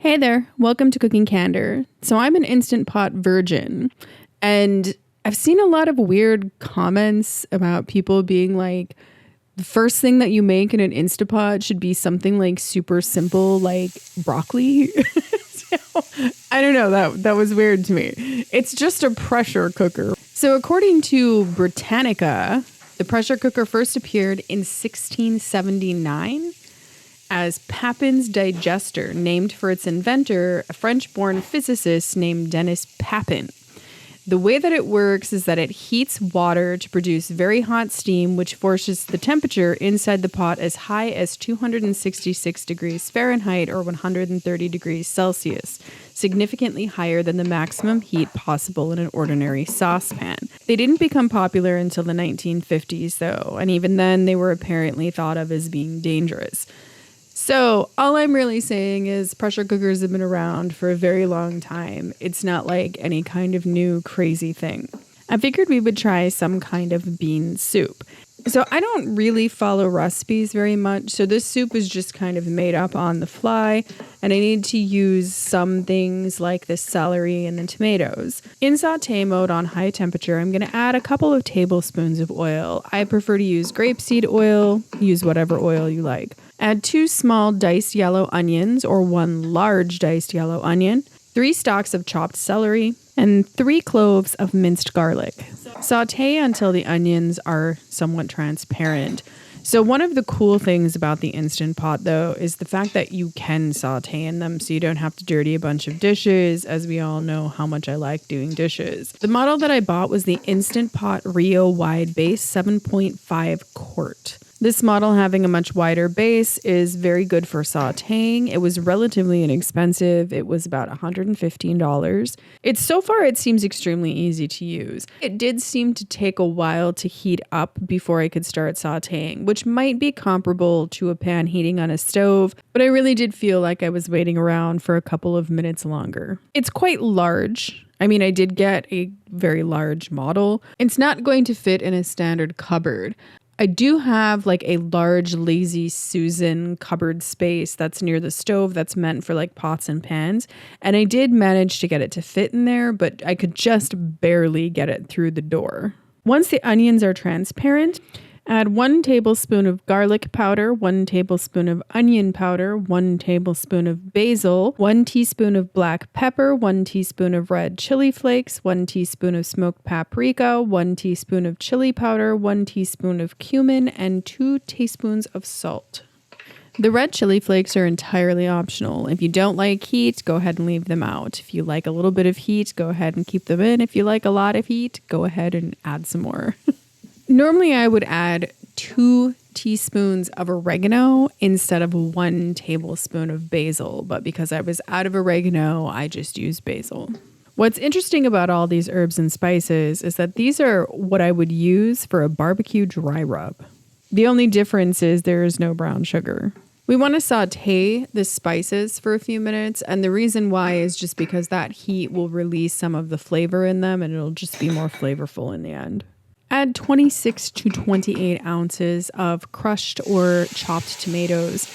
Hey there, welcome to Cooking Candor. So I'm an Instant Pot virgin, and I've seen a lot of weird comments about people being like, the first thing that you make in an Instant Pot should be something like super simple, like broccoli. So, I don't know, that was weird to me. It's just a pressure cooker. So according to Britannica, the pressure cooker first appeared in 1679 as Papin's digester, named for its inventor, a French-born physicist named Denis Papin. The way that it works is that it heats water to produce very hot steam, which forces the temperature inside the pot as high as 266 degrees Fahrenheit or 130 degrees Celsius, significantly higher than the maximum heat possible in an ordinary saucepan. They didn't become popular until the 1950s, though, and even then they were apparently thought of as being dangerous. So all I'm really saying is pressure cookers have been around for a very long time. It's not like any kind of new crazy thing. I figured we would try some kind of bean soup. So I don't really follow recipes very much. So this soup is just kind of made up on the fly. And I need to use some things like the celery and the tomatoes. In sauté mode on high temperature, I'm going to add a couple of tablespoons of oil. I prefer to use grapeseed oil. Use whatever oil you like. Add 2 small diced yellow onions or 1 large diced yellow onion, 3 stalks of chopped celery, and 3 cloves of minced garlic. Sauté until the onions are somewhat transparent. So one of the cool things about the Instant Pot, though, is the fact that you can sauté in them so you don't have to dirty a bunch of dishes, as we all know how much I like doing dishes. The model that I bought was the Instant Pot Rio Wide Base 7.5 quart. This model, having a much wider base, is very good for sautéing. It was relatively inexpensive. It was about $115. So far, it seems extremely easy to use. It did seem to take a while to heat up before I could start sautéing, which might be comparable to a pan heating on a stove, but I really did feel like I was waiting around for a couple of minutes longer. It's quite large. I mean, I did get a very large model. It's not going to fit in a standard cupboard. I do have like a large Lazy Susan cupboard space that's near the stove that's meant for like pots and pans. And I did manage to get it to fit in there, but I could just barely get it through the door. Once the onions are transparent, add 1 tablespoon of garlic powder, 1 tablespoon of onion powder, 1 tablespoon of basil, 1 teaspoon of black pepper, 1 teaspoon of red chili flakes, 1 teaspoon of smoked paprika, 1 teaspoon of chili powder, 1 teaspoon of cumin, and 2 teaspoons of salt. The red chili flakes are entirely optional. If you don't like heat, go ahead and leave them out. If you like a little bit of heat, go ahead and keep them in. If you like a lot of heat, go ahead and add some more. Normally, I would add 2 teaspoons of oregano instead of 1 tablespoon of basil, but because I was out of oregano, I just used basil. What's interesting about all these herbs and spices is that these are what I would use for a barbecue dry rub. The only difference is there is no brown sugar. We want to sauté the spices for a few minutes, and the reason why is just because that heat will release some of the flavor in them, and it'll just be more flavorful in the end. Add 26 to 28 ounces of crushed or chopped tomatoes.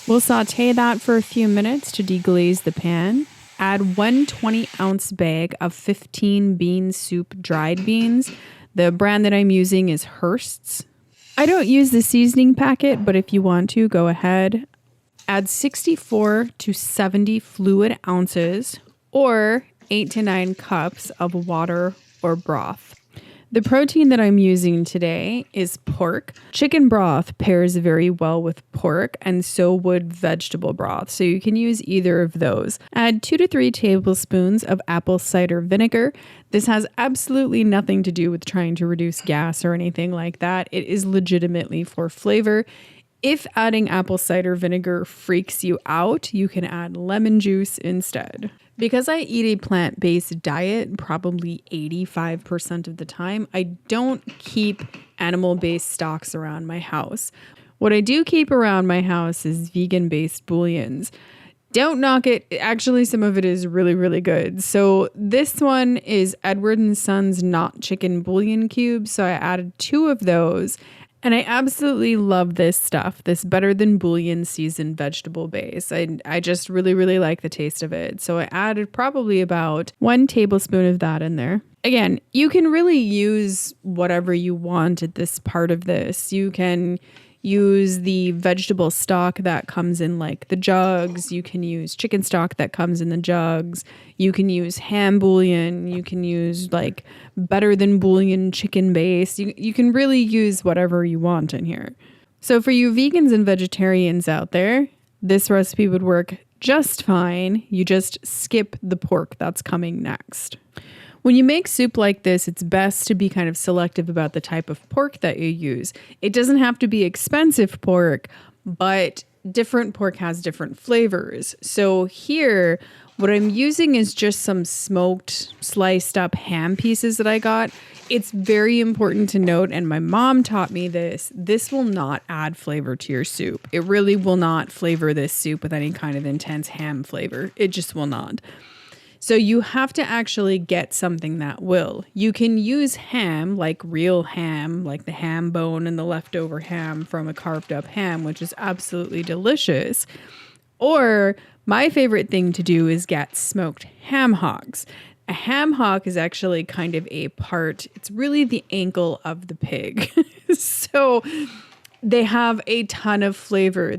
We'll sauté that for a few minutes to deglaze the pan. Add 1 20-ounce bag of 15 bean soup dried beans. The brand that I'm using is Hearst's. I don't use the seasoning packet, but if you want to, go ahead. Add 64 to 70 fluid ounces or 8 to 9 cups of water or broth. The protein that I'm using today is pork. Chicken broth pairs very well with pork, and so would vegetable broth, so you can use either of those. Add 2 to 3 tablespoons of apple cider vinegar. This has absolutely nothing to do with trying to reduce gas or anything like that. It is legitimately for flavor. If adding apple cider vinegar freaks you out, you can add lemon juice instead. Because I eat a plant-based diet probably 85% of the time, I don't keep animal-based stocks around my house. What I do keep around my house is vegan-based bouillons. Don't knock it. Actually, some of it is really, really good. So this one is Edward & Son's Not Chicken Bouillon Cubes. So I added 2 of those. And I absolutely love this stuff, this better than bouillon seasoned vegetable base. I just really, really like the taste of it. So I added probably about 1 tablespoon of that in there. Again, you can really use whatever you want at this part of this. You can use the vegetable stock that comes in like the jugs. You can use chicken stock that comes in the jugs. You can use ham bouillon. You can use like better than bouillon chicken base. You can really use whatever you want in here. So for you vegans and vegetarians out there, this recipe would work just fine. You just skip the pork that's coming next. When you make soup like this, it's best to be kind of selective about the type of pork that you use. It doesn't have to be expensive pork, but different pork has different flavors. So here, what I'm using is just some smoked, sliced up ham pieces that I got. It's very important to note, and my mom taught me this will not add flavor to your soup. It really will not flavor this soup with any kind of intense ham flavor. It just will not. So you have to actually get something that will. You can use ham, like real ham, like the ham bone and the leftover ham from a carved up ham, which is absolutely delicious. Or my favorite thing to do is get smoked ham hocks. A ham hock is actually kind of a part, it's really the ankle of the pig. So they have a ton of flavor.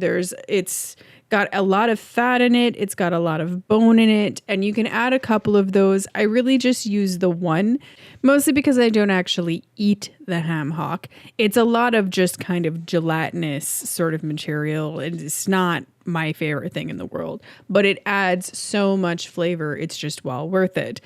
It's got a lot of fat in it. It's got a lot of bone in it. And you can add a couple of those. I really just use the one, mostly because I don't actually eat the ham hock. It's a lot of just kind of gelatinous sort of material. It's not my favorite thing in the world, but it adds so much flavor. It's just well worth it.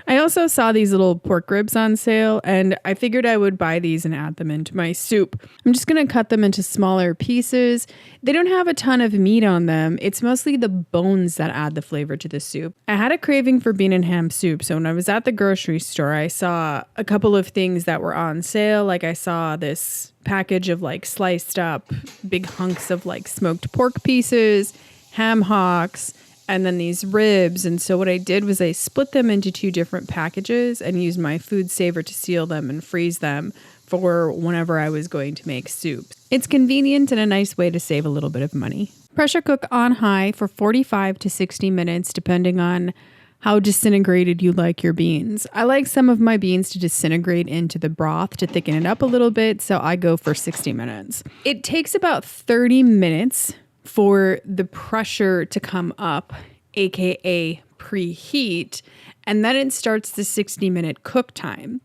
I also saw these little pork ribs on sale, and I figured I would buy these and add them into my soup. I'm just going to cut them into smaller pieces. They don't have a ton of meat on them. It's mostly the bones that add the flavor to the soup. I had a craving for bean and ham soup, so when I was at the grocery store, I saw a couple of things that were on sale. Like I saw this package of like sliced up big hunks of like smoked pork pieces, ham hocks, and then these ribs. And so what I did was I split them into 2 different packages and used my food saver to seal them and freeze them for whenever I was going to make soup. It's convenient and a nice way to save a little bit of money. Pressure cook on high for 45 to 60 minutes, depending on how disintegrated you like your beans. I like some of my beans to disintegrate into the broth to thicken it up a little bit, so I go for 60 minutes. It takes about 30 minutes for the pressure to come up, aka preheat, and then it starts the 60-minute cook time.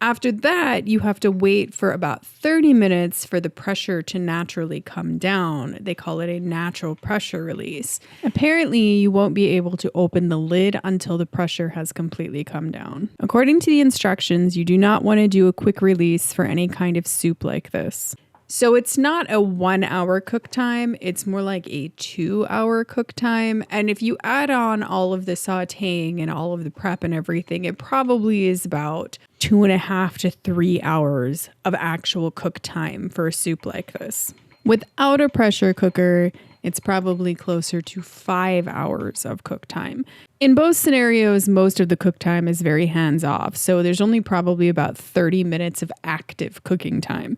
After that, you have to wait for about 30 minutes for the pressure to naturally come down. They call it a natural pressure release. Apparently, you won't be able to open the lid until the pressure has completely come down. According to the instructions, you do not want to do a quick release for any kind of soup like this. So it's not a 1 hour cook time. It's more like a 2 hour cook time. And if you add on all of the sauteing and all of the prep and everything, it probably is about 2.5 to 3 hours of actual cook time for a soup like this. Without a pressure cooker, it's probably closer to 5 hours of cook time. In both scenarios, most of the cook time is very hands-off. So there's only probably about 30 minutes of active cooking time.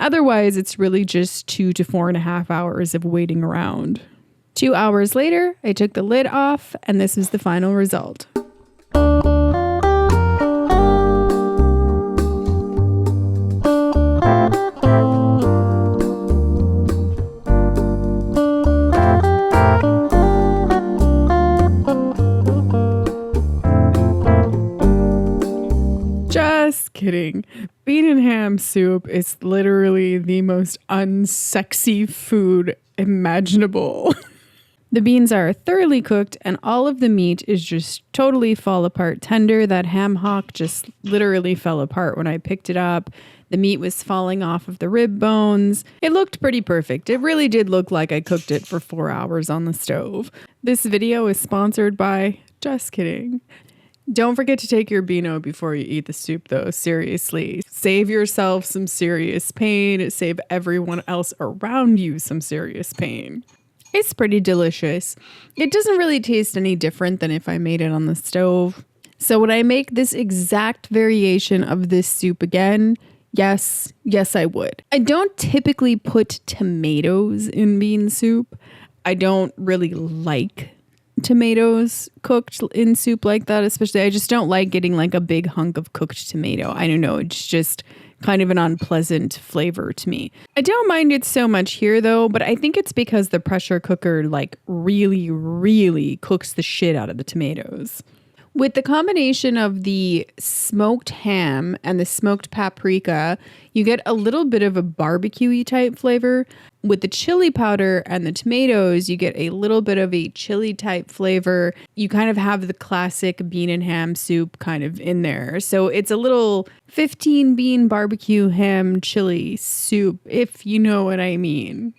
Otherwise, it's really just 2 to 4.5 hours of waiting around. 2 hours later, I took the lid off, and this is the final result. Just kidding. Bean and ham soup is literally the most unsexy food imaginable. The beans are thoroughly cooked and all of the meat is just totally fall apart tender. That ham hock just literally fell apart when I picked it up. The meat was falling off of the rib bones. It looked pretty perfect. It really did look like I cooked it for 4 hours on the stove. This video is sponsored by... Just kidding. Don't forget to take your Beano before you eat the soup, though. Seriously. Save yourself some serious pain. Save everyone else around you some serious pain. It's pretty delicious. It doesn't really taste any different than if I made it on the stove. So when I make this exact variation of this soup again, Yes, I would. I don't typically put tomatoes in bean soup. I don't really like tomatoes cooked in soup like that, especially. I just don't like getting like a big hunk of cooked tomato. I don't know. It's just kind of an unpleasant flavor to me. I don't mind it so much here though, but I think it's because the pressure cooker like really, really cooks the shit out of the tomatoes. With the combination of the smoked ham and the smoked paprika, you get a little bit of a barbecue-y type flavor. With the chili powder and the tomatoes, you get a little bit of a chili type flavor. You kind of have the classic bean and ham soup kind of in there. So it's a little 15 bean barbecue ham chili soup, if you know what I mean.